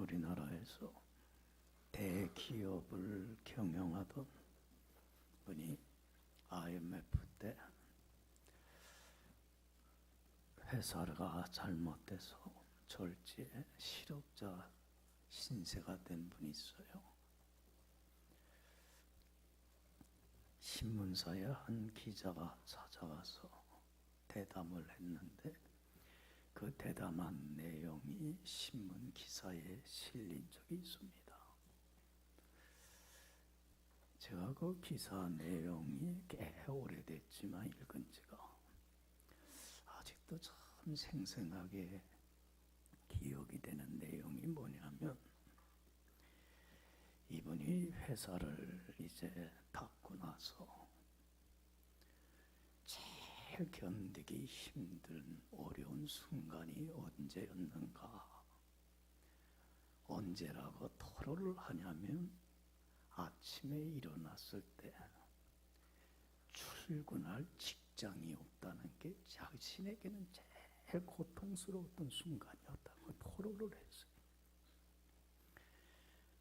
우리나라에서 대기업을 경영하던 분이 IMF 때 회사가 잘못돼서 절지에 실업자 신세가 된 분이 있어요. 신문사에 한 기자가 찾아와서 대담을 했는데 그 대담한 내용이 신문 기사에 실린 적이 있습니다. 제가 그 기사 내용이 꽤 오래됐지만 읽은 지가 아직도 참 생생하게 기억이 되는 내용이 뭐냐면, 이분이 회사를 이제 닫고 나서 제일 견디기 힘든 어려운 순간이 언제였는가? 언제라고 토로를 하냐면, 아침에 일어났을 때 출근할 직장이 없다는 게 자신에게는 제일 고통스러웠던 순간이었다고 토로를 했어요.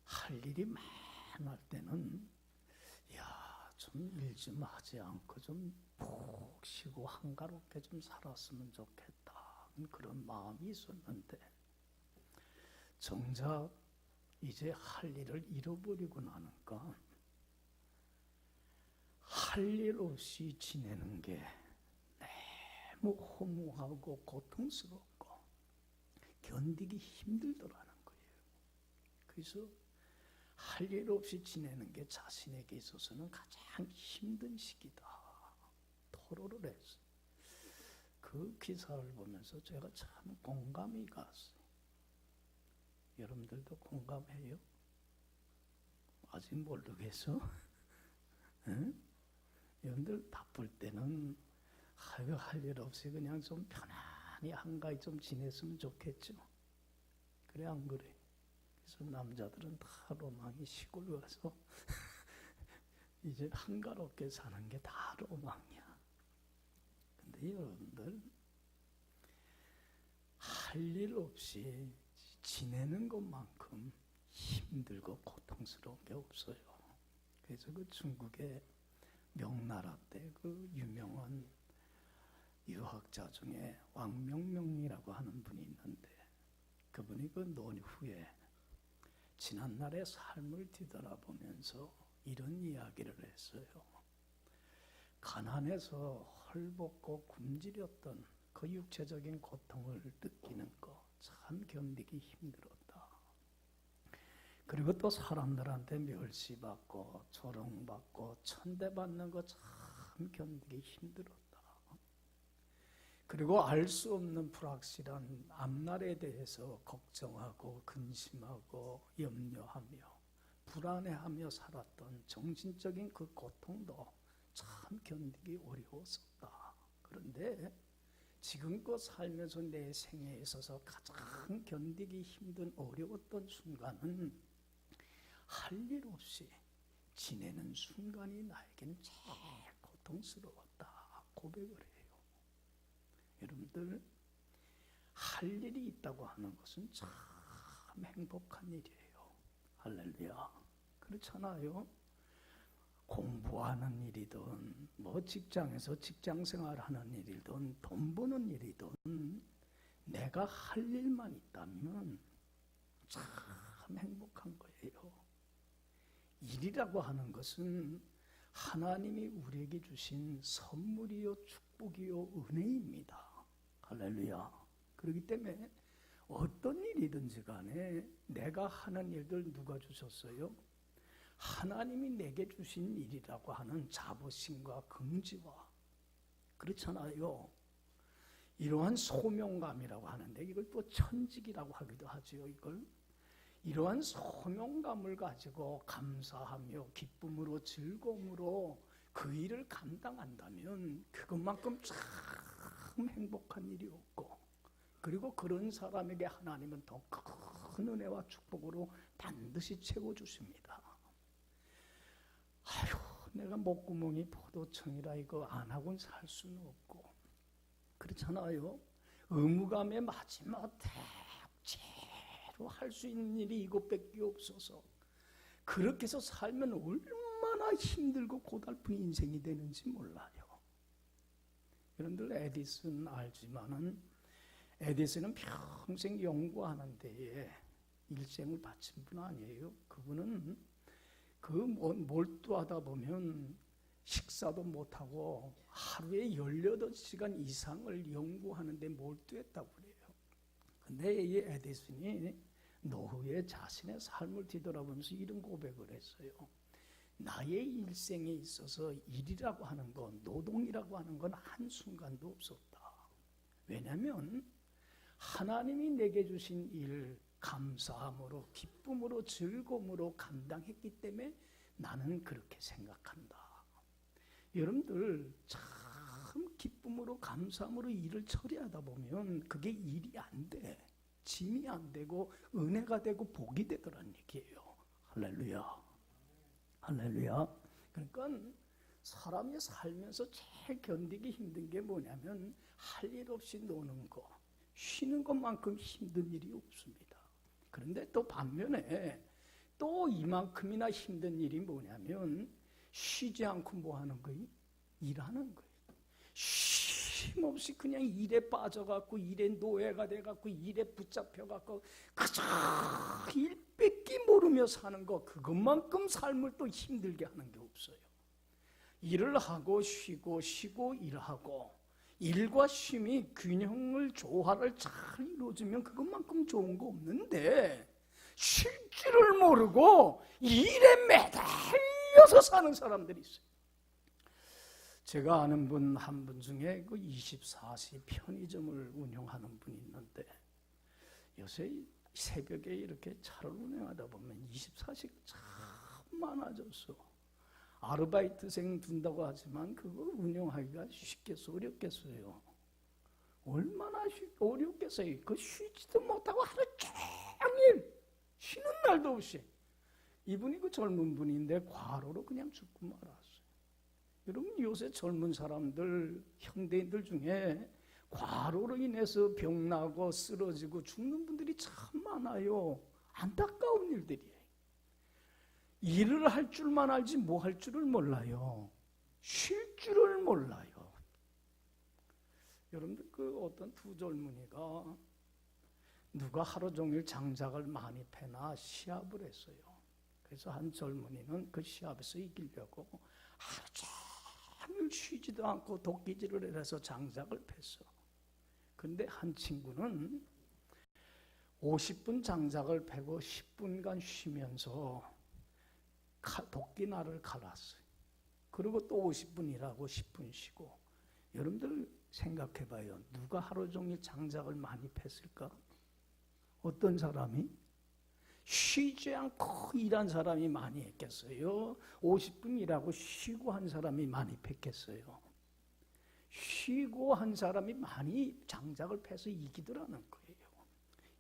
할 일이 많을 때는 좀 일 좀 하지 않고 좀 푹 쉬고 한가롭게 좀 살았으면 좋겠다, 그런 마음이 있었는데, 정작 이제 할 일을 잃어버리고 나니까 할 일 없이 지내는 게 너무 허무하고 고통스럽고 견디기 힘들더라는 거예요. 그래서 할 일 없이 지내는 게 자신에게 있어서는 가장 힘든 시기다, 토로를 했어요. 그 기사를 보면서 제가 참 공감이 갔어요. 여러분들도 공감해요? 아직 모르겠어? 응? 여러분들 바쁠 때는 할 일 없이 그냥 좀 편안히 한가히 좀 지냈으면 좋겠죠? 그래, 안 그래? 그래서 남자들은 다 로망이 시골 가서 이제 한가롭게 사는 게 다 로망이야. 근데 여러분들, 할 일 없이 지내는 것만큼 힘들고 고통스러운 게 없어요. 그래서 그 중국의 명나라 때 그 유명한 유학자 중에 왕명명이라고 하는 분이 있는데, 그분이 그 노후에 지난날의 삶을 뒤돌아보면서 이런 이야기를 했어요. 가난해서 헐벗고 굶주렸던 그 육체적인 고통을 느끼는 거 참 견디기 힘들었다. 그리고 또 사람들한테 멸시받고 조롱받고 천대받는 거 참 견디기 힘들었다. 그리고 알 수 없는 불확실한 앞날에 대해서 걱정하고 근심하고 염려하며 불안해하며 살았던 정신적인 그 고통도 참 견디기 어려웠었다. 그런데 지금껏 살면서 내 생애에 있어서 가장 견디기 힘든 어려웠던 순간은 할 일 없이 지내는 순간이 나에겐 제일 고통스러웠다, 고백을 해요. 여러분들, 할 일이 있다고 하는 것은 참 행복한 일이에요. 할렐루야. 그렇잖아요. 공부하는 일이든 뭐 직장에서 직장생활하는 일이든 돈 버는 일이든 내가 할 일만 있다면 참 행복한 거예요. 일이라고 하는 것은 하나님이 우리에게 주신 선물이요 축복이요 은혜입니다. 할렐루야. 그렇기 때문에 어떤 일이든지 간에 내가 하는 일들 누가 주셨어요? 하나님이 내게 주신 일이라고 하는 자부심과 긍지와, 그렇잖아요. 이러한 소명감이라고 하는데, 이걸 또 천직이라고 하기도 하죠. 이러한 소명감을 가지고 감사하며 기쁨으로 즐거움으로 그 일을 감당한다면 그것만큼 참 행복한 일이 없고, 그리고 그런 사람에게 하나님은 더 큰 은혜와 축복으로 반드시 채워주십니다. 아휴, 내가 목구멍이 포도청이라 이거 안 하고는 살 수는 없고, 그렇잖아요. 의무감에 마지막 제일 할 수 있는 일이 이것밖에 없어서 그렇게 해서 살면 얼마나 힘들고 고달픈 인생이 되는지 몰라요. 여러분들 에디슨 알지만은 에디슨은 평생 연구하는 데에 일생을 바친 분 아니에요. 그분은 그 몰두하다 보면 식사도 못하고 하루에 18시간 이상을 연구하는 데 몰두했다고 그래요. 근데 이 에디슨이 노후에 자신의 삶을 뒤돌아보면서 이런 고백을 했어요. 나의 일생에 있어서 일이라고 하는 건, 노동이라고 하는 건 한순간도 없었다. 왜냐하면 하나님이 내게 주신 일 감사함으로, 기쁨으로, 즐거움으로 감당했기 때문에 나는 그렇게 생각한다. 여러분들 참 기쁨으로, 감사함으로 일을 처리하다 보면 그게 일이 안 돼. 짐이 안 되고 은혜가 되고 복이 되더란 얘기예요. 할렐루야. 할렐루야. 그러니까 사람이 살면서 제일 견디기 힘든 게 뭐냐면 할 일 없이 노는 거, 쉬는 것만큼 힘든 일이 없습니다. 그런데 또 반면에 또 이만큼이나 힘든 일이 뭐냐면 쉬지 않고 뭐 하는 거예요? 일하는 거예요. 쉼없이 그냥 일에 빠져갖고 일에 노예가 돼갖고 일에 붙잡혀갖고 그저 일 뺏기 모르며 사는 거, 그것만큼 삶을 또 힘들게 하는 게 없어요. 일을 하고 쉬고 쉬고 일하고 일과 쉼이 균형을 조화를 잘 이루어지면 그것만큼 좋은 거 없는데 쉴 줄을 모르고 일에 매달려서 사는 사람들이 있어요. 제가 아는 분 한 분 중에 그 24시 편의점을 운영하는 분이 있는데 요새 새벽에 이렇게 차를 운행하다 보면 24시가 참 많아졌어. 아르바이트생 둔다고 하지만 그거 운영하기가 쉽겠어, 어렵겠어요? 얼마나 어렵겠어요? 그 쉬지도 못하고 하루 종일 쉬는 날도 없이. 이분이 그 젊은 분인데 과로로 그냥 죽고 말았어요. 여러분 요새 젊은 사람들, 현대인들 중에 과로로 인해서 병나고 쓰러지고 죽는 분들이 참 많아요. 안타까운 일들이에요. 일을 할 줄만 알지 뭐 할 줄을 몰라요. 쉴 줄을 몰라요. 여러분들 그 어떤 두 젊은이가 누가 하루 종일 장작을 많이 패나 시합을 했어요. 그래서 한 젊은이는 그 시합에서 이기려고 하루 종일 쉬지도 않고 도끼질을 해서 장작을 팼어. 근데 한 친구는 50분 장작을 패고 10분간 쉬면서 도끼날을 갈았어요. 그리고 또 50분 일하고 10분 쉬고. 여러분들 생각해봐요. 누가 하루 종일 장작을 많이 팼을까? 어떤 사람이? 쉬지 않고 일한 사람이 많이 했겠어요? 50분 일하고 쉬고 한 사람이 많이 팼겠어요? 쉬고 한 사람이 많이 장작을 패서 이기더라는 거예요.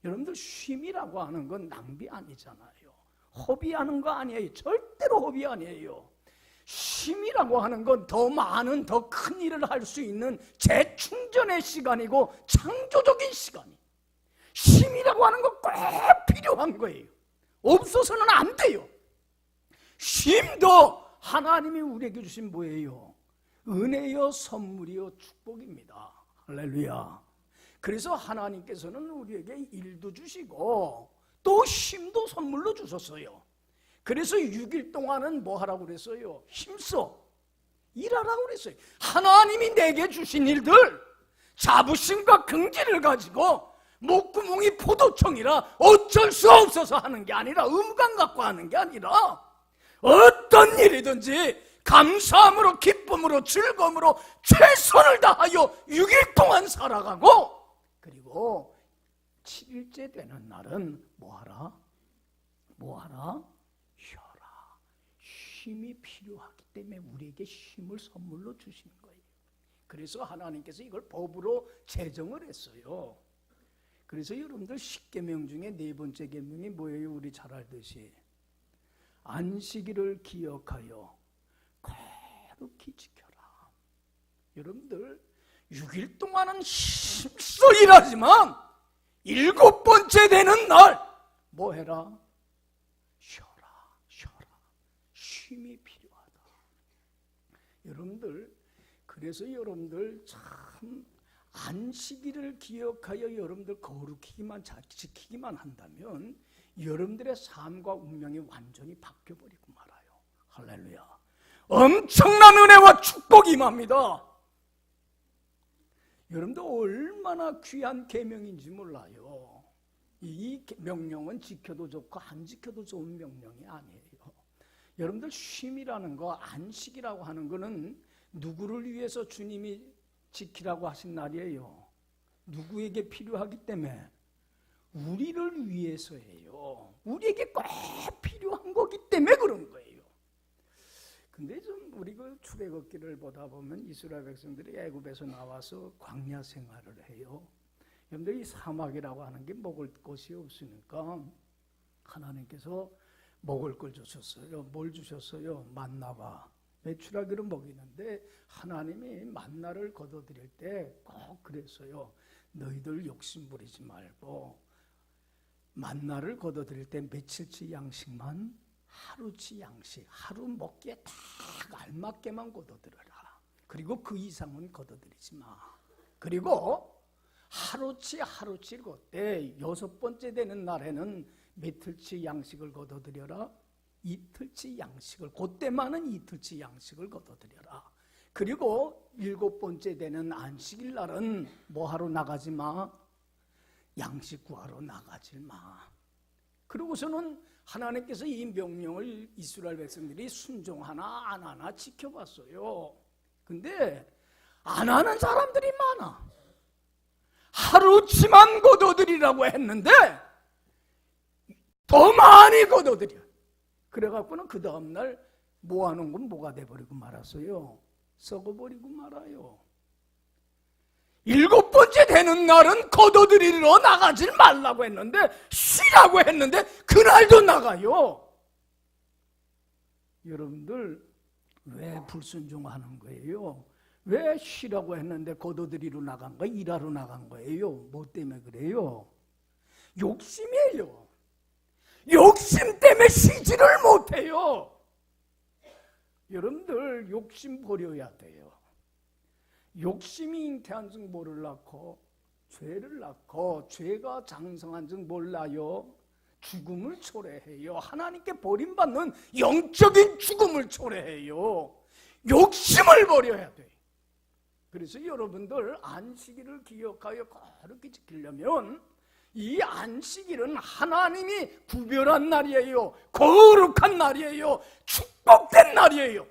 여러분들 쉼이라고 하는 건 낭비 아니잖아요. 허비하는 거 아니에요. 절대로 허비 아니에요. 쉼이라고 하는 건 더 많은, 더 큰 일을 할 수 있는 재충전의 시간이고 창조적인 시간이에요. 쉼이라고 하는 건 꼭 필요한 거예요. 없어서는 안 돼요. 쉼도 하나님이 우리에게 주신 뭐예요? 은혜요, 선물이요, 축복입니다. 할렐루야. 그래서 하나님께서는 우리에게 일도 주시고 또 쉼도 선물로 주셨어요. 그래서 6일 동안은 뭐 하라고 그랬어요? 힘써 일하라고 그랬어요. 하나님이 내게 주신 일들, 자부심과 긍지를 가지고 목구멍이 포도청이라 어쩔 수 없어서 하는 게 아니라, 음감 갖고 하는 게 아니라 어떤 일이든지 감사함으로, 기쁨으로, 즐거움으로 최선을 다하여 6일 동안 살아가고, 그리고 7일째 되는 날은 뭐하라? 뭐하라? 쉬어라. 쉼이 필요하기 때문에 우리에게 쉼을 선물로 주시는 거예요. 그래서 하나님께서 이걸 법으로 제정을 했어요. 그래서 여러분들 10계명 중에 네 번째 계명이 뭐예요? 우리 잘 알듯이 안식일을 기억하여 거룩히 지켜라. 여러분들 6일 동안은 힘써 일하지만 7번째 되는 날 뭐 해라? 쉬어라, 쉬어라. 쉼이 필요하다. 여러분들, 그래서 여러분들 참 안식일을 기억하여 여러분들 거룩히기만 지키기만 한다면 여러분들의 삶과 운명이 완전히 바뀌어버리고 말아요. 할렐루야. 엄청난 은혜와 축복이 임합니다. 여러분들 얼마나 귀한 계명인지 몰라요. 이 명령은 지켜도 좋고 안 지켜도 좋은 명령이 아니에요. 여러분들 쉼이라는 거, 안식이라고 하는 거는 누구를 위해서 주님이 지키라고 하신 날이에요? 누구에게 필요하기 때문에? 우리를 위해서예요. 우리에게 꼭 필요한 거기 때문에 그런 거예요. 근데 좀 우리 그 출애굽기를 보다 보면 이스라엘 백성들이 애굽에서 나와서 광야 생활을 해요. 여러분들 이 사막이라고 하는 게 먹을 것이 없으니까 하나님께서 먹을 걸 주셨어요. 뭘 주셨어요? 만나가. 메추라기를 먹이는데 하나님이 만나를 거둬들일 때 꼭 그랬어요. 너희들 욕심 부리지 말고 만나를 거둬들일 때 며칠치 양식만, 하루치 양식, 하루 먹기에 딱 알맞게만 거둬들여라. 그리고 그 이상은 거둬들이지 마. 그리고 하루치 그때 6번째 되는 날에는 며칠치 양식을 거둬들여라. 이틀치 양식을, 그때만은 이틀치 양식을 거둬들여라. 그리고 7번째 되는 안식일 날은 뭐 하러 나가지 마? 양식 구하러 나가지 마. 그러고서는 하나님께서 이 명령을 이스라엘 백성들이 순종하나 안 하나 지켜봤어요. 근데 안 하는 사람들이 많아. 하루치만 거둬들이라고 했는데 더 많이 거둬들여. 그래갖고는 그 다음날 모아놓은 건 뭐가 돼버리고 말았어요? 썩어버리고 말아요. 7번째 되는 날은 거둬들이러 나가질 말라고 했는데, 쉬라고 했는데 그날도 나가요. 여러분들 왜 불순종하는 거예요? 왜 쉬라고 했는데 거둬들이러 나간 거예요? 일하러 나간 거예요? 뭐 때문에 그래요? 욕심이에요. 욕심 때문에 쉬지를 못해요. 여러분들 욕심 버려야 돼요. 욕심이 잉태한 즉 뭐를 낳고? 죄를 낳고, 죄가 장성한 즉 몰라요? 죽음을 초래해요. 하나님께 버림받는 영적인 죽음을 초래해요. 욕심을 버려야 돼요. 그래서 여러분들 안식일을 기억하여 거룩히 지키려면 이 안식일은 하나님이 구별한 날이에요. 거룩한 날이에요. 축복된 날이에요.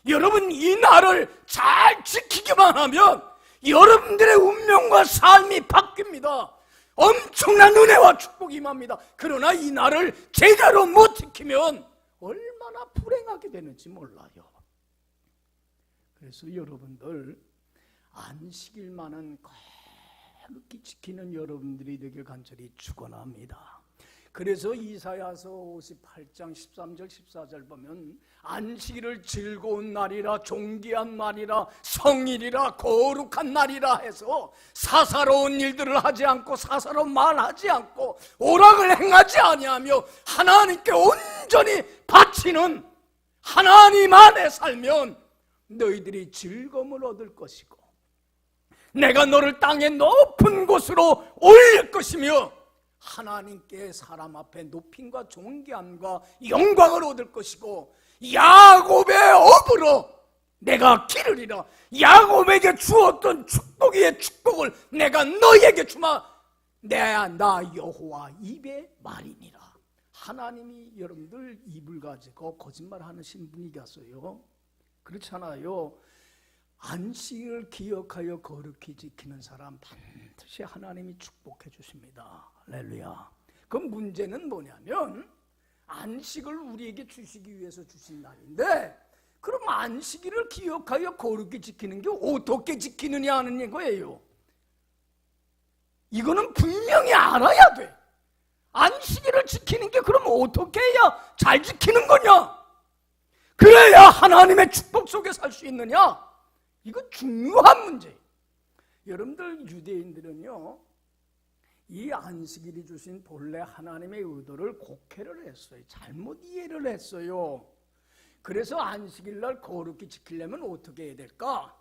여러분 이 날을 잘 지키기만 하면 여러분들의 운명과 삶이 바뀝니다. 엄청난 은혜와 축복이 임합니다. 그러나 이 날을 제대로 못 지키면 얼마나 불행하게 되는지 몰라요. 그래서 여러분들 안식일만은 거룩히 지키는 여러분들이 되길 간절히 축원합니다. 그래서 이사야서 58장 13절 14절 보면 안식일을 즐거운 날이라, 존귀한 날이라, 성일이라, 거룩한 날이라 해서 사사로운 일들을 하지 않고 사사로운 말하지 않고 오락을 행하지 아니하며 하나님께 온전히 바치는 하나님 안에 살면 너희들이 즐거움을 얻을 것이고 내가 너를 땅의 높은 곳으로 올릴 것이며 하나님께 사람 앞에 높임과 존귀함과 영광을 얻을 것이고 야곱의 업으로 내가 기르리라. 야곱에게 주었던 축복 위에 축복을 내가 너희에게 주마. 나 여호와 입의 말이니라. 하나님이 여러분들 입을 가지고 거짓말하시는 분이 계세요? 그렇잖아요. 안식을 기억하여 거룩히 지키는 사람 반드시 하나님이 축복해 주십니다. 할렐루야. 그 문제는 뭐냐면 안식을 우리에게 주시기 위해서 주신 날인데 그럼 안식일을 기억하여 거룩히 지키는 게 어떻게 지키느냐 하는 거예요. 이거는 분명히 알아야 돼. 안식일을 지키는 게 그럼 어떻게 해야 잘 지키는 거냐? 그래야 하나님의 축복 속에 살 수 있느냐? 이거 중요한 문제예요. 여러분들 유대인들은요 이 안식일이 주신 본래 하나님의 의도를 곡해를 했어요. 잘못 이해를 했어요. 그래서 안식일 날 거룩히 지키려면 어떻게 해야 될까?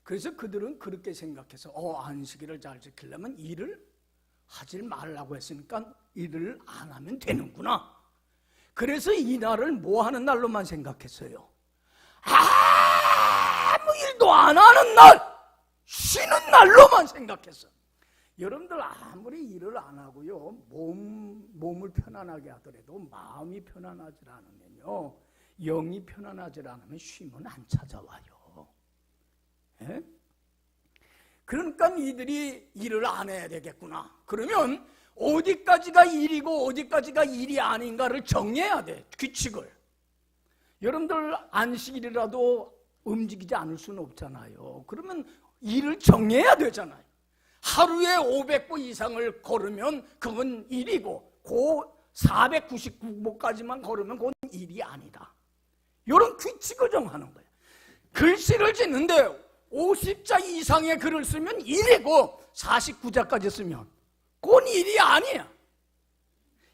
그래서 그들은 그렇게 생각해서 안식일을 잘 지키려면 일을 하지 말라고 했으니까 일을 안 하면 되는구나. 그래서 이 날을 뭐 하는 날로만 생각했어요. 아무 일도 안 하는 날, 쉬는 날로만 생각했어요. 여러분들 아무리 일을 안 하고요, 몸을 편안하게 하더라도 마음이 편안하지 않으면요, 영이 편안하지 않으면 쉼은 안 찾아와요. 예? 그러니까 이들이 일을 안 해야 되겠구나. 그러면 어디까지가 일이고 어디까지가 일이 아닌가를 정해야 돼, 규칙을. 여러분들 안식일이라도 움직이지 않을 수는 없잖아요. 그러면 일을 정해야 되잖아요. 하루에 500보 이상을 걸으면 그건 일이고, 그 499보까지만 걸으면 그건 일이 아니다. 이런 규칙을 정하는 거예요. 글씨를 짓는데 50자 이상의 글을 쓰면 일이고 49자까지 쓰면 그건 일이 아니야.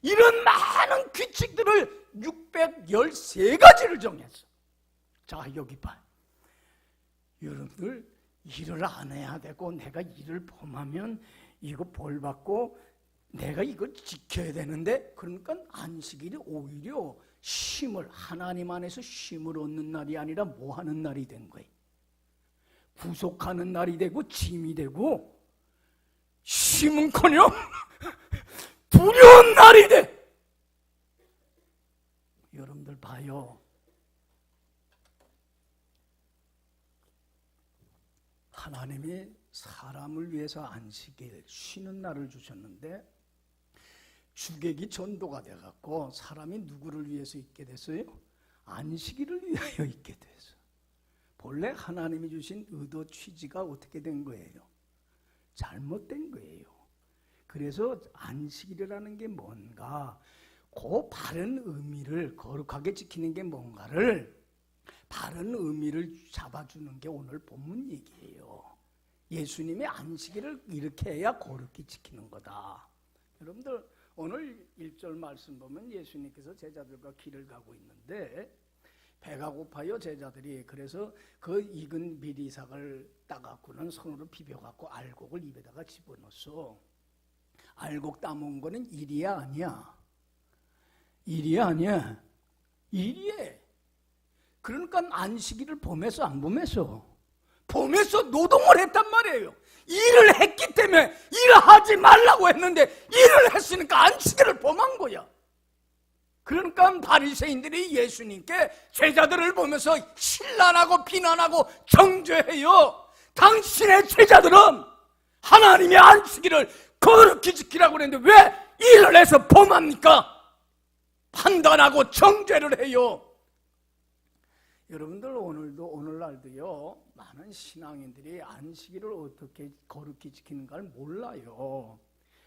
이런 많은 규칙들을 613가지를 정했어. 자, 여기 봐요. 여러분들 일을 안 해야 되고 내가 일을 범하면 이거 벌 받고 내가 이걸 지켜야 되는데, 그러니까 안식일이 오히려 쉼을, 하나님 안에서 쉼을 얻는 날이 아니라 뭐 하는 날이 된 거예요. 구속하는 날이 되고 짐이 되고, 쉼은커녕 두려운 날이 돼. 여러분들 봐요. 하나님이 사람을 위해서 안식일, 쉬는 날을 주셨는데 주객이 전도가 돼갖고 사람이 누구를 위해서 있게 됐어요? 안식일을 위하여 있게 됐어요. 본래 하나님이 주신 의도 취지가 어떻게 된 거예요? 잘못된 거예요. 그래서 안식일이라는 게 뭔가, 그 바른 의미를, 거룩하게 지키는 게 뭔가를, 바른 의미를 잡아주는 게 오늘 본문 얘기예요. 예수님의 안식일을 이렇게 해야 거룩히 지키는 거다. 여러분들 오늘 1절 말씀 보면 예수님께서 제자들과 길을 가고 있는데 배가 고파요, 제자들이. 그래서 그 익은 미리삭을 따갖고는 손으로 비벼갖고 알곡을 입에다가 집어넣었어. 알곡 따먹은 거는 일이야 아니야? 일이야 아니야? 일이에. 그러니까 안식일을 범해서 안 범해서? 범해서 노동을 했단 말이에요. 일을 했기 때문에 일을 하지 말라고 했는데 일을 했으니까 안식일을 범한 거야. 그러니까 바리새인들이 예수님께 제자들을 보면서 신란하고 비난하고 정죄해요. 당신의 제자들은 하나님의 안식일을 거룩히 지키라고 그랬는데 왜 일을 해서 범합니까? 판단하고 정죄를 해요. 여러분들 오늘날도요, 많은 신앙인들이 안식일을 어떻게 거룩히 지키는가를 몰라요.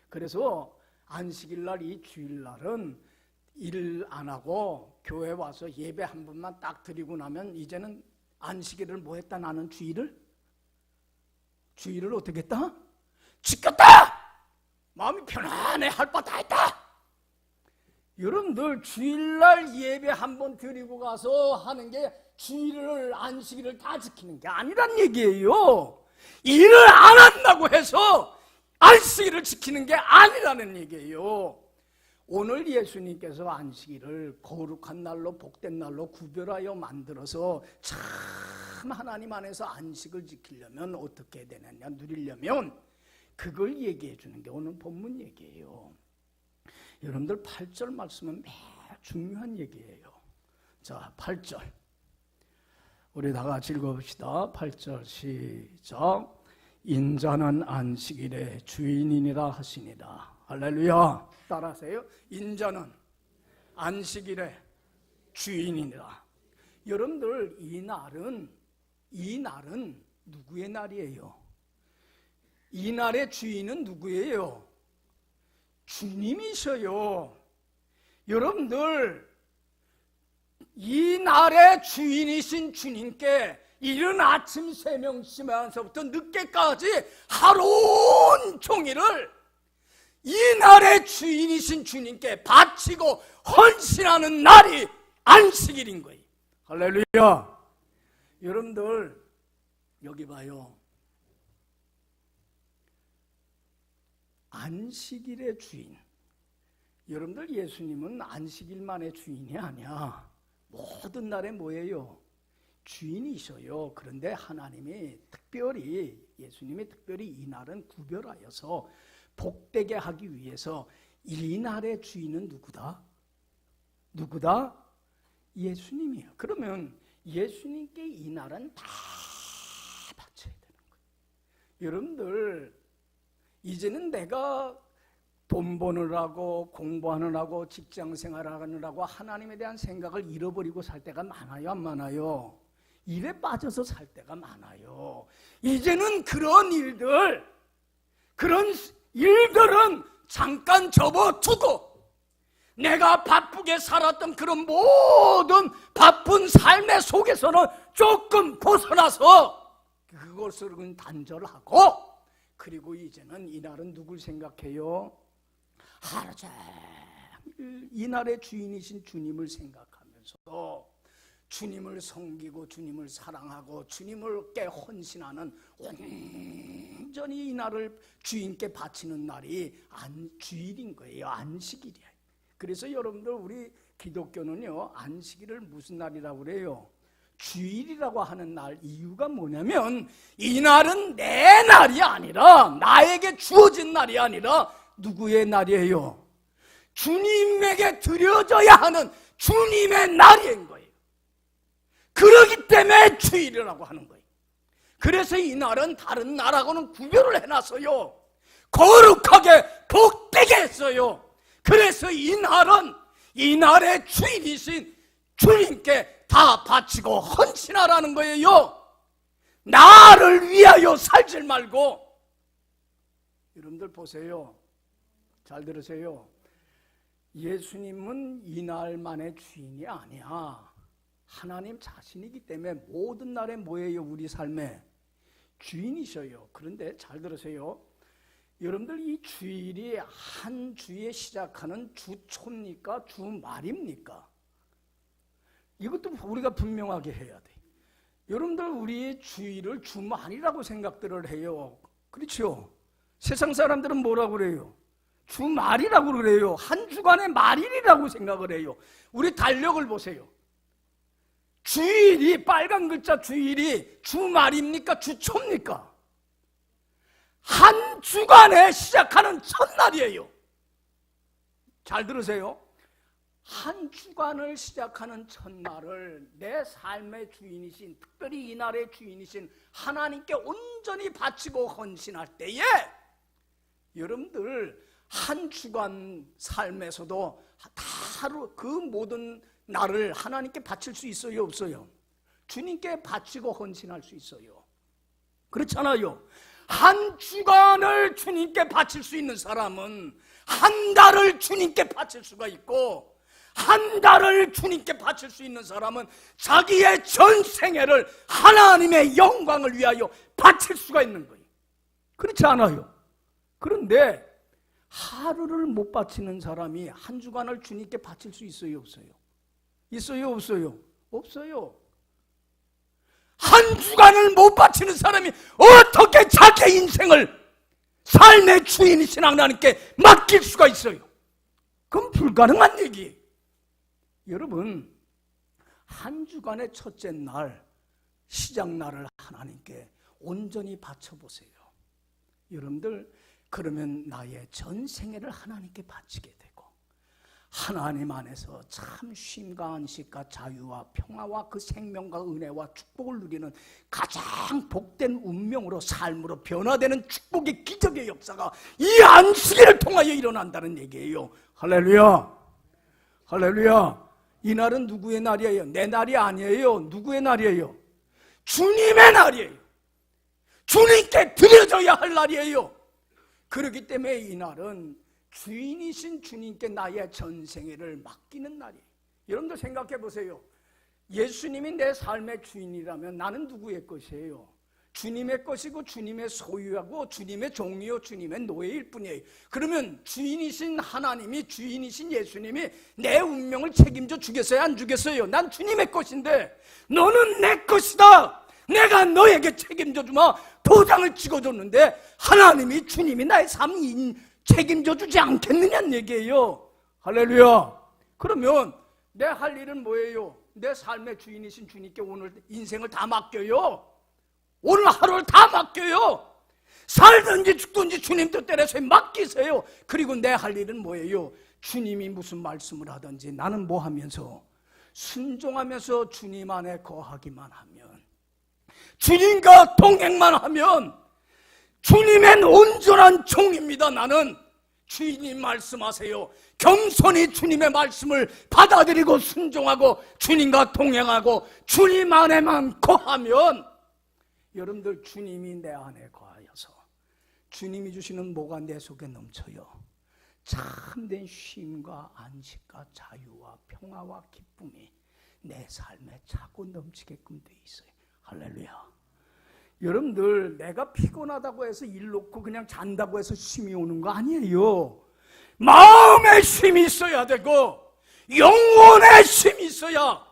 그래서 안식일날, 이 주일날은 일 안 하고 교회 와서 예배 한 번만 딱 드리고 나면 이제는 안식일을 뭐 했다? 나는 주일을 어떻게 했다? 지켰다! 마음이 편안해, 할 바 다 했다! 여러분들 주일날 예배 한 번 드리고 가서 하는 게 주일을, 안식일을 다 지키는 게 아니란 얘기예요. 일을 안 한다고 해서 안식일을 지키는 게 아니라는 얘기예요. 오늘 예수님께서 안식일을 거룩한 날로, 복된 날로 구별하여 만들어서 참 하나님 안에서 안식을 지키려면 어떻게 되느냐, 누리려면 그걸 얘기해 주는 게 오늘 본문 얘기예요. 여러분들 8절 말씀은 매우 중요한 얘기예요. 자, 8절 우리 다 같이 읽어봅시다. 8절 시작. 인자는 안식일의 주인이니라 하시니라. 할렐루야. 따라하세요. 인자는 안식일의 주인이니라. 여러분들 이 날은 누구의 날이에요? 이 날의 주인은 누구예요? 주님이셔요. 여러분들 이 날의 주인이신 주님께 이른 아침 새명시면서부터 늦게까지 하루 종일을 이 날의 주인이신 주님께 바치고 헌신하는 날이 안식일인 거예요. 할렐루야. 여러분들 여기 봐요. 안식일의 주인. 여러분들 예수님은 안식일만의 주인이 아니야. 모든 날에 뭐예요? 주인이셔요. 그런데 하나님이 특별히, 예수님이 특별히 이 날은 구별하여서 복되게 하기 위해서 이 날의 주인은 누구다? 누구다? 예수님이에요. 그러면 예수님께 이 날은 다 바쳐야 되는 거예요. 여러분들 이제는 내가 돈 버느라고 공부하느라고 직장생활하느라고 하나님에 대한 생각을 잃어버리고 살 때가 많아요, 안 많아요? 일에 빠져서 살 때가 많아요. 이제는 그런 일들은 잠깐 접어두고 내가 바쁘게 살았던 그런 모든 바쁜 삶의 속에서는 조금 벗어나서 그것을 단절하고, 그리고 이제는 이날은 누굴 생각해요? 하루 종일 이날의 주인이신 주님을 생각하면서 주님을 섬기고 주님을 사랑하고 주님께 헌신하는, 온전히 이 날을 주인께 바치는 날이 주일인 거예요. 안식일이에요. 그래서 여러분들 우리 기독교는요, 안식일을 무슨 날이라고 그래요? 주일이라고 하는 날. 이유가 뭐냐면 이 날은 내 날이 아니라, 나에게 주어진 날이 아니라 누구의 날이에요? 주님에게 드려져야 하는 주님의 날인 거예요. 그러기 때문에 주일이라고 하는 거예요. 그래서 이 날은 다른 날하고는 구별을 해놨어요. 거룩하게 복되게 했어요. 그래서 이 날은 이 날의 주인이신 주님께 다 바치고 헌신하라는 거예요. 나를 위하여 살지 말고. 여러분들 보세요. 잘 들으세요. 예수님은 이 날만의 주인이 아니야. 하나님 자신이기 때문에 모든 날에 뭐예요? 우리 삶의 주인이셔요. 그런데 잘 들으세요. 여러분들 이 주일이 한 주에 시작하는 주초입니까? 주말입니까? 이것도 우리가 분명하게 해야 돼. 여러분들 우리 주일을 주말이라고 생각들을 해요. 그렇죠? 세상 사람들은 뭐라고 그래요? 주말이라고 그래요. 한 주간의 말일이라고 생각을 해요. 우리 달력을 보세요. 주일이, 빨간 글자 주일이 주말입니까? 주초입니까? 한 주간에 시작하는 첫날이에요. 잘 들으세요. 한 주간을 시작하는 첫날을 내 삶의 주인이신, 특별히 이 날의 주인이신 하나님께 온전히 바치고 헌신할 때에, 여러분들 한 주간 삶에서도 하루 그 모든 날을 하나님께 바칠 수 있어요, 없어요? 주님께 바치고 헌신할 수 있어요. 그렇잖아요. 한 주간을 주님께 바칠 수 있는 사람은 한 달을 주님께 바칠 수가 있고, 한 달을 주님께 바칠 수 있는 사람은 자기의 전생애를 하나님의 영광을 위하여 바칠 수가 있는 거예요. 그렇지 않아요? 그런데 하루를 못 바치는 사람이 한 주간을 주님께 바칠 수 있어요, 없어요? 있어요, 없어요? 없어요. 한 주간을 못 바치는 사람이 어떻게 자기 인생을 삶의 주인이신 하나님께 맡길 수가 있어요? 그건 불가능한 얘기예요. 여러분, 한 주간의 첫째 날, 시작날을 하나님께 온전히 바쳐보세요. 여러분들, 그러면 나의 전생애를 하나님께 바치게 되고, 하나님 안에서 참 쉼과 안식과 자유와 평화와 그 생명과 은혜와 축복을 누리는 가장 복된 운명으로, 삶으로 변화되는 축복의 기적의 역사가 이 안식일을 통하여 일어난다는 얘기예요. 할렐루야! 할렐루야! 이 날은 누구의 날이에요? 내 날이 아니에요. 누구의 날이에요? 주님의 날이에요. 주님께 드려져야 할 날이에요. 그렇기 때문에 이 날은 주인이신 주님께 나의 전생애를 맡기는 날이에요. 여러분들 생각해 보세요. 예수님이 내 삶의 주인이라면 나는 누구의 것이에요? 주님의 것이고 주님의 소유하고 주님의 종이요 주님의 노예일 뿐이에요. 그러면 주인이신 하나님이, 주인이신 예수님이 내 운명을 책임져 주겠어요? 안 주겠어요? 난 주님의 것인데 너는 내 것이다, 내가 너에게 책임져 주마 도장을 찍어줬는데 하나님이, 주님이 나의 삶 책임져 주지 않겠느냐는 얘기예요. 할렐루야. 그러면 내 할 일은 뭐예요? 내 삶의 주인이신 주님께 오늘 인생을 다 맡겨요. 오늘 하루를 다 맡겨요. 살든지 죽든지 주님 뜻대로 맡기세요. 그리고 내 할 일은 뭐예요? 주님이 무슨 말씀을 하든지 나는 뭐 하면서? 순종하면서 주님 안에 거하기만 하면, 주님과 동행만 하면 주님의 온전한 종입니다. 나는 주인님 말씀하세요. 겸손히 주님의 말씀을 받아들이고 순종하고 주님과 동행하고 주님 안에만 거하면, 여러분들 주님이 내 안에 거하여서 주님이 주시는 뭐가 내 속에 넘쳐요? 참된 쉼과 안식과 자유와 평화와 기쁨이 내 삶에 차고 넘치게끔 돼 있어요. 할렐루야. 여러분들, 내가 피곤하다고 해서 일 놓고 그냥 잔다고 해서 쉼이 오는 거 아니에요. 마음에 쉼이 있어야 되고 영혼에 쉼이 있어야,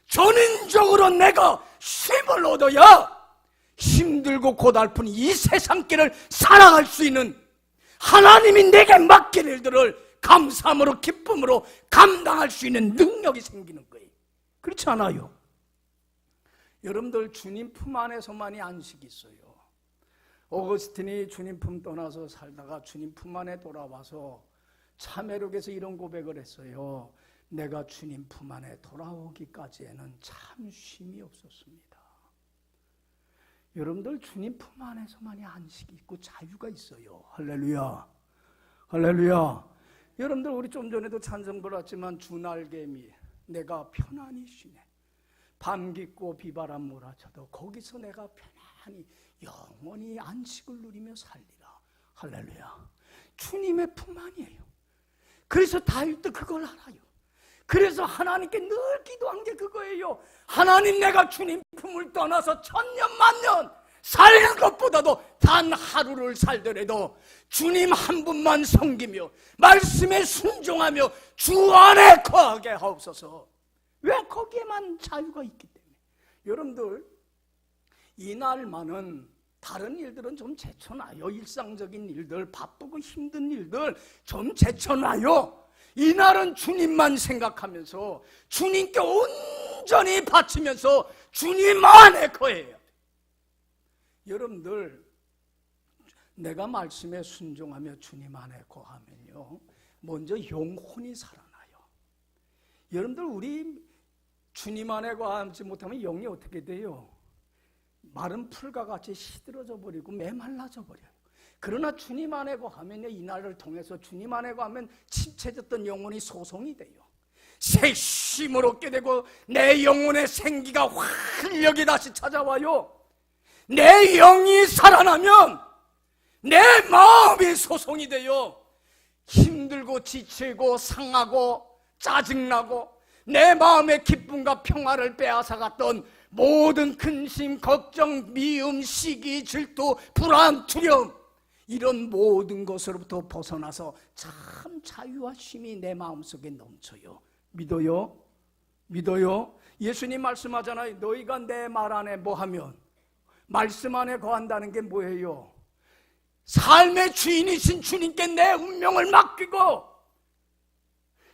전인적으로 내가 쉼을 얻어야 힘들고 고달픈 이 세상길을 살아갈 수 있는, 하나님이 내게 맡긴 일들을 감사함으로 기쁨으로 감당할 수 있는 능력이 생기는 거예요. 그렇지 않아요? 여러분들, 주님 품 안에서만이 안식이 있어요. 어거스틴이 주님 품 떠나서 살다가 주님 품 안에 돌아와서 참회록에서 이런 고백을 했어요. 내가 주님 품 안에 돌아오기까지에는 참 쉼이 없었습니다. 여러분들, 주님 품 안에서만이 안식이 있고 자유가 있어요. 할렐루야. 할렐루야. 여러분들, 우리 좀 전에도 찬송 불렀지만 주날개미 내가 편안히 쉬네. 밤 깊고 비바람 몰아쳐도 거기서 내가 편안히 영원히 안식을 누리며 살리라. 할렐루야. 주님의 품 안이에요. 그래서 다윗도 그걸 알아요. 그래서 하나님께 늘 기도한 게 그거예요. 하나님, 내가 주님 품을 떠나서 천년 만년 사는 것보다도 단 하루를 살더라도 주님 한 분만 섬기며 말씀에 순종하며 주 안에 거하게 하옵소서. 왜? 거기에만 자유가 있기 때문에. 여러분들, 이날만은 다른 일들은 좀 제쳐놔요. 일상적인 일들, 바쁘고 힘든 일들 좀 제쳐놔요. 이날은 주님만 생각하면서 주님께 온전히 바치면서 주님 안에 거해야 돼요. 여러분들, 내가 말씀에 순종하며 주님 안에 거하면요, 먼저 영혼이 살아나요. 여러분들, 우리 주님 안에 거하지 못하면 영이 어떻게 돼요? 마른 풀과 같이 시들어져 버리고 메말라져 버려요. 그러나 주님 안에 거하면요, 이날을 통해서 주님 안에 거하면 침체졌던 영혼이 소송이 돼요. 새 쉼을 얻게 되고 내 영혼의 생기가 활력이 다시 찾아와요. 내 영이 살아나면 내 마음이 소송이 돼요. 힘들고 지치고 상하고 짜증나고 내 마음의 기쁨과 평화를 빼앗아갔던 모든 근심, 걱정, 미움, 시기, 질투, 불안, 두려움, 이런 모든 것으로부터 벗어나서 참 자유와 쉼이 내 마음속에 넘쳐요. 믿어요? 믿어요? 예수님 말씀하잖아요. 너희가 내 말 안에 뭐하면, 말씀 안에 거한다는 게 뭐예요? 삶의 주인이신 주님께 내 운명을 맡기고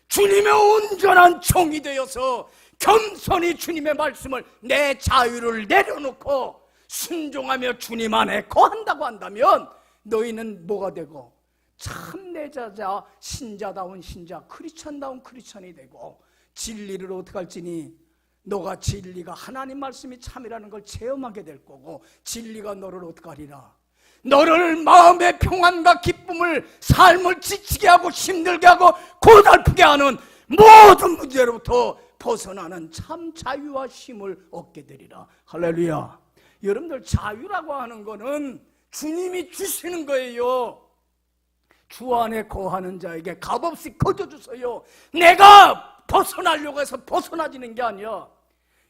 주님의 온전한 종이 되어서 겸손히 주님의 말씀을, 내 자유를 내려놓고 순종하며 주님 안에 거한다고 한다면 너희는 뭐가 되고? 참내자자, 신자다운 신자, 크리스찬다운 크리스찬이 되고, 진리를 어떻게 할지니 너가 진리가 하나님 말씀이 참이라는 걸 체험하게 될 거고, 진리가 너를 어떻게 하리라? 너를 마음의 평안과 기쁨을, 삶을 지치게 하고 힘들게 하고 고달프게 하는 모든 문제로부터 벗어나는 참 자유와 쉼을 얻게 되리라. 할렐루야. 여러분들, 자유라고 하는 거는 주님이 주시는 거예요. 주 안에 거하는 자에게 값없이 거둬주세요. 내가 벗어나려고 해서 벗어나지는 게 아니야.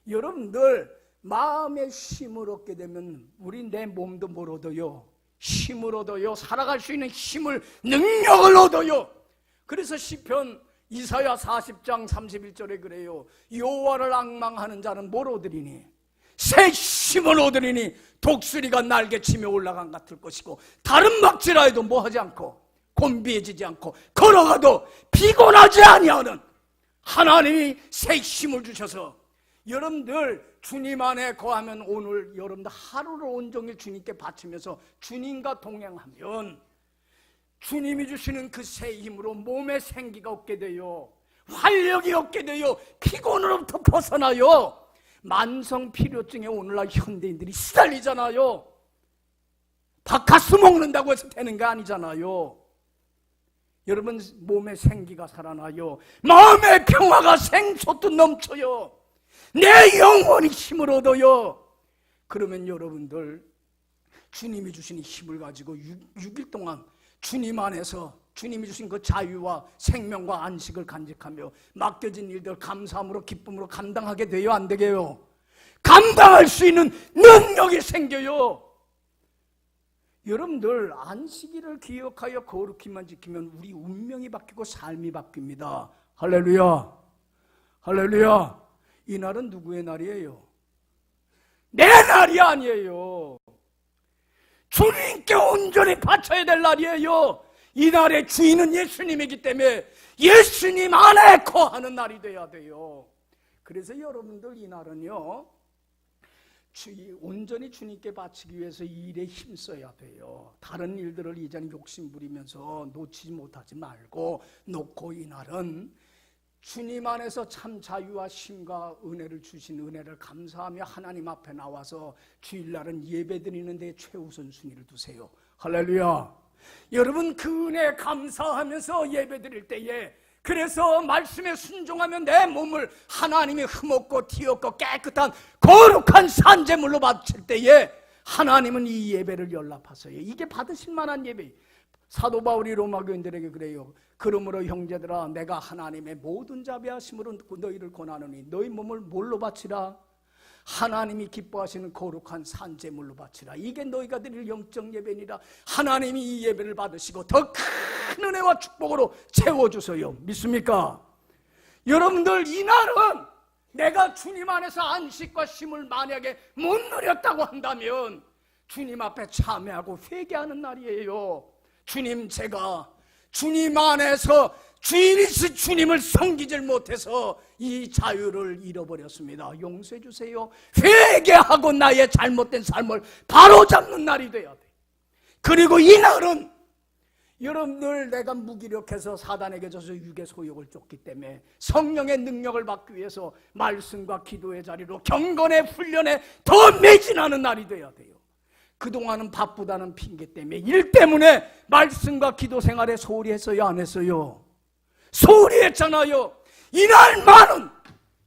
여러분들, 마음의 힘을 얻게 되면 우리 내 몸도 뭘 얻어요? 힘을 얻어요. 살아갈 수 있는 힘을, 능력을 얻어요. 그래서 시편 이사야 40장 31절에 그래요. 여호와를 앙망하는 자는 뭘 얻으리니? 새 힘을 얻으리니 독수리가 날개치며 올라간 같을 것이고 다른 막지라 해도 뭐 하지 않고 곤비해지지 않고 걸어가도 피곤하지 아니하는 하나님이 새 힘을 주셔서 여러분들 주님 안에 거하면 오늘 여러분들 하루를 온종일 주님께 바치면서 주님과 동행하면 주님이 주시는 그 새 힘으로 몸에 생기가 얻게 돼요. 활력이 얻게 돼요. 피곤으로부터 벗어나요. 만성 필요증에 오늘날 현대인들이 시달리잖아요. 바카스 먹는다고 해서 되는 게 아니잖아요. 여러분 몸에 생기가 살아나요. 마음의 평화가 생솟듯 넘쳐요. 내 영혼이 힘을 얻어요. 그러면 여러분들 주님이 주신 힘을 가지고 6일 동안 주님 안에서 주님이 주신 그 자유와 생명과 안식을 간직하며 맡겨진 일들 감사함으로 기쁨으로 감당하게 돼요? 안 되게요? 감당할 수 있는 능력이 생겨요. 여러분들 안식일을 기억하여 거룩히만 지키면 우리 운명이 바뀌고 삶이 바뀝니다. 할렐루야, 할렐루야. 이 날은 누구의 날이에요? 내 날이 아니에요. 주님께 온전히 바쳐야 될 날이에요. 이 날의 주인은 예수님이기 때문에 예수님 안에 거하는 날이 돼야 돼요. 그래서 여러분들 이 날은요 온전히 주님께 바치기 위해서 이 일에 힘써야 돼요. 다른 일들을 이제는 욕심부리면서 놓치지 못하지 말고 놓고 이 날은 주님 안에서 참 자유와 힘과 은혜를 주신 은혜를 감사하며 하나님 앞에 나와서 주일날은 예배드리는 데 최우선 순위를 두세요. 할렐루야. 여러분 그 은혜 감사하면서 예배드릴 때에 그래서 말씀에 순종하며 내 몸을 하나님이 흠없고 티없고 깨끗한 거룩한 산제물로 바칠 때에 하나님은 이 예배를 연락하세요. 이게 받으실 만한 예배. 사도 바울이 로마 교인들에게 그래요. 그러므로 형제들아 내가 하나님의 모든 자비하심으로 너희를 권하노니 너희 몸을 뭘로 바치라? 하나님이 기뻐하시는 거룩한 산제물로 바치라. 이게 너희가 드릴 영적 예배니라. 하나님이 이 예배를 받으시고 더 큰 은혜와 축복으로 채워주세요. 믿습니까? 여러분들 이날은 내가 주님 안에서 안식과 쉼을 만약에 못 누렸다고 한다면 주님 앞에 참회하고 회개하는 날이에요. 주님, 제가 주님 안에서 주인이신 주님을 섬기질 못해서 이 자유를 잃어버렸습니다. 용서해 주세요. 회개하고 나의 잘못된 삶을 바로잡는 날이 돼야 돼. 그리고 이 날은 여러분들 내가 무기력해서 사단에게 져서 육의 소욕을 쫓기 때문에 성령의 능력을 받기 위해서 말씀과 기도의 자리로 경건의 훈련에 더 매진하는 날이 돼야 돼요. 그동안은 바쁘다는 핑계 때문에 일 때문에 말씀과 기도 생활에 소홀히 했어요? 안 했어요? 소홀히 했잖아요. 이날만은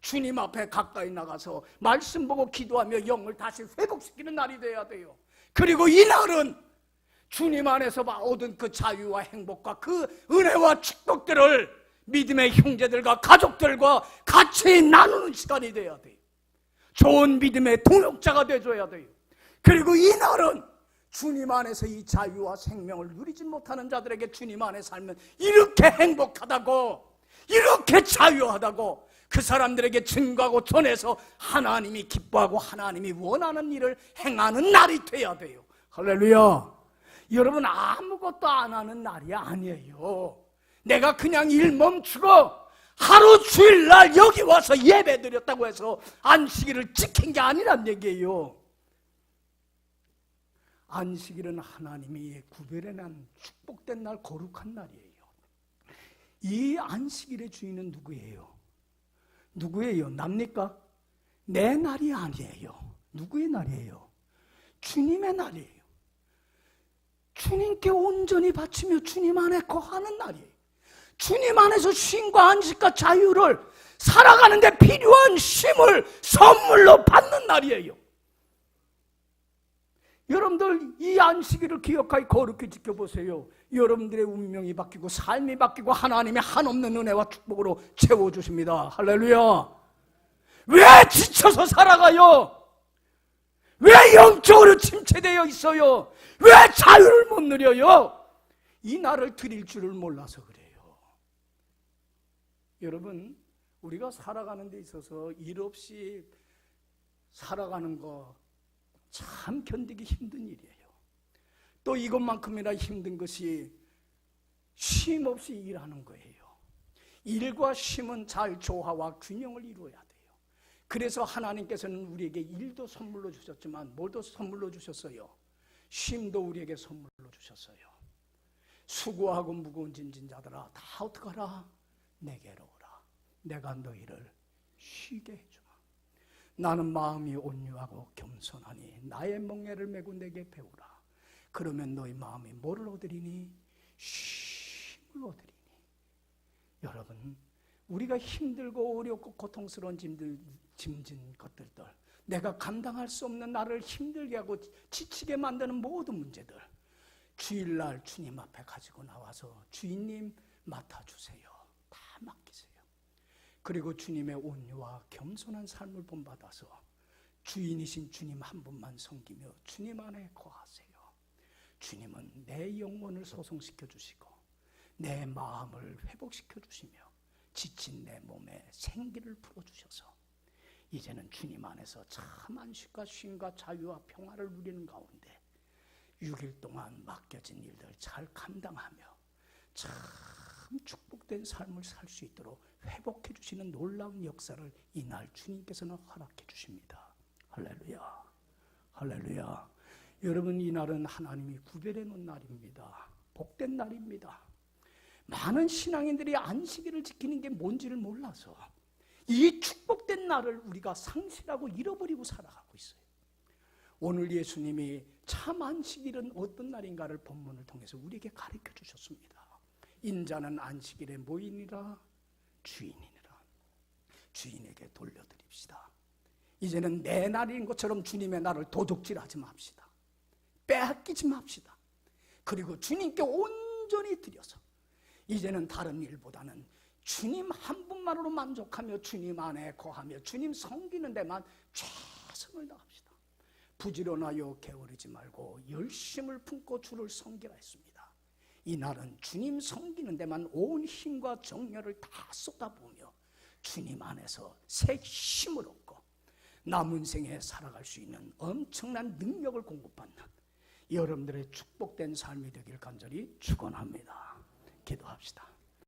주님 앞에 가까이 나가서 말씀 보고 기도하며 영을 다시 회복시키는 날이 돼야 돼요. 그리고 이날은 주님 안에서 얻은 그 자유와 행복과 그 은혜와 축복들을 믿음의 형제들과 가족들과 같이 나누는 시간이 돼야 돼요. 좋은 믿음의 동역자가 되어줘야 돼요. 그리고 이날은 주님 안에서 이 자유와 생명을 누리지 못하는 자들에게 주님 안에 살면 이렇게 행복하다고, 이렇게 자유하다고 그 사람들에게 증거하고 전해서 하나님이 기뻐하고 하나님이 원하는 일을 행하는 날이 돼야 돼요. 할렐루야. 여러분 아무것도 안 하는 날이 아니에요. 내가 그냥 일 멈추고 하루 주일날 여기 와서 예배 드렸다고 해서 안식일을 지킨 게 아니란 얘기예요. 안식일은 하나님이 구별해낸 축복된 날, 거룩한 날이에요. 이 안식일의 주인은 누구예요? 누구예요? 납니까? 내 날이 아니에요. 누구의 날이에요? 주님의 날이에요. 주님께 온전히 바치며 주님 안에 거하는 날이에요. 주님 안에서 쉼과 안식과 자유를 살아가는 데 필요한 힘을 선물로 받는 날이에요. 여러분들 이 안식일을 기억하여 거룩히 지켜보세요. 여러분들의 운명이 바뀌고 삶이 바뀌고 하나님의 한없는 은혜와 축복으로 채워주십니다. 할렐루야. 왜 지쳐서 살아가요? 왜 영적으로 침체되어 있어요? 왜 자유를 못 누려요? 이 날을 드릴 줄을 몰라서 그래요. 여러분, 우리가 살아가는 데 있어서 일 없이 살아가는 거 참 견디기 힘든 일이에요. 또 이것만큼이나 힘든 것이 쉼 없이 일하는 거예요. 일과 쉼은 잘 조화와 균형을 이루어야 돼요. 그래서 하나님께서는 우리에게 일도 선물로 주셨지만 뭐도 선물로 주셨어요? 쉼도 우리에게 선물로 주셨어요. 수고하고 무거운 짐진 자들아 다 어떡하라? 내게로 오라. 내가 너희를 쉬게 해주마. 나는 마음이 온유하고 겸손하니 나의 멍에를 메고 내게 배우라. 그러면 너희 마음이 뭐를 얻으리니? 쉼을 얻으리니. 여러분, 우리가 힘들고 어렵고 고통스러운 짐진 것들들, 내가 감당할 수 없는 나를 힘들게 하고 지치게 만드는 모든 문제들, 주일날 주님 앞에 가지고 나와서 주인님 맡아주세요. 다 맡기세요. 그리고 주님의 온유와 겸손한 삶을 본받아서 주인이신 주님 한 분만 섬기며 주님 안에 거하세요. 주님은 내 영혼을 소성시켜 주시고 내 마음을 회복시켜 주시며 지친 내 몸에 생기를 풀어주셔서 이제는 주님 안에서 참 안식과 쉼과 자유와 평화를 누리는 가운데 6일 동안 맡겨진 일들 잘 감당하며 참 축복된 삶을 살 수 있도록 회복해 주시는 놀라운 역사를 이날 주님께서는 허락해 주십니다. 할렐루야, 할렐루야. 여러분, 이날은 하나님이 구별해 놓은 날입니다. 복된 날입니다. 많은 신앙인들이 안식일을 지키는 게 뭔지를 몰라서 이 축복된 날을 우리가 상실하고 잃어버리고 살아가고 있어요. 오늘 예수님이 참 안식일은 어떤 날인가를 본문을 통해서 우리에게 가르쳐 주셨습니다. 인자는 안식일에 뭐이니라? 주인이니라. 주인에게 돌려드립시다. 이제는 내 날인 것처럼 주님의 날을 도둑질하지 맙시다. 빼앗기지 맙시다. 그리고 주님께 온전히 드려서 이제는 다른 일보다는 주님 한 분만으로 만족하며 주님 안에 거하며 주님 섬기는 데만 최선을 다합시다. 부지런하여 게으르지 말고 열심을 품고 주를 섬기라 했습니다. 이날은 주님 섬기는 데만 온 힘과 정열을 다 쏟아부으며 주님 안에서 새 힘을 얻고 남은 생에 살아갈 수 있는 엄청난 능력을 공급받는 여러분들의 축복된 삶이 되길 간절히 축원합니다. 기도합시다.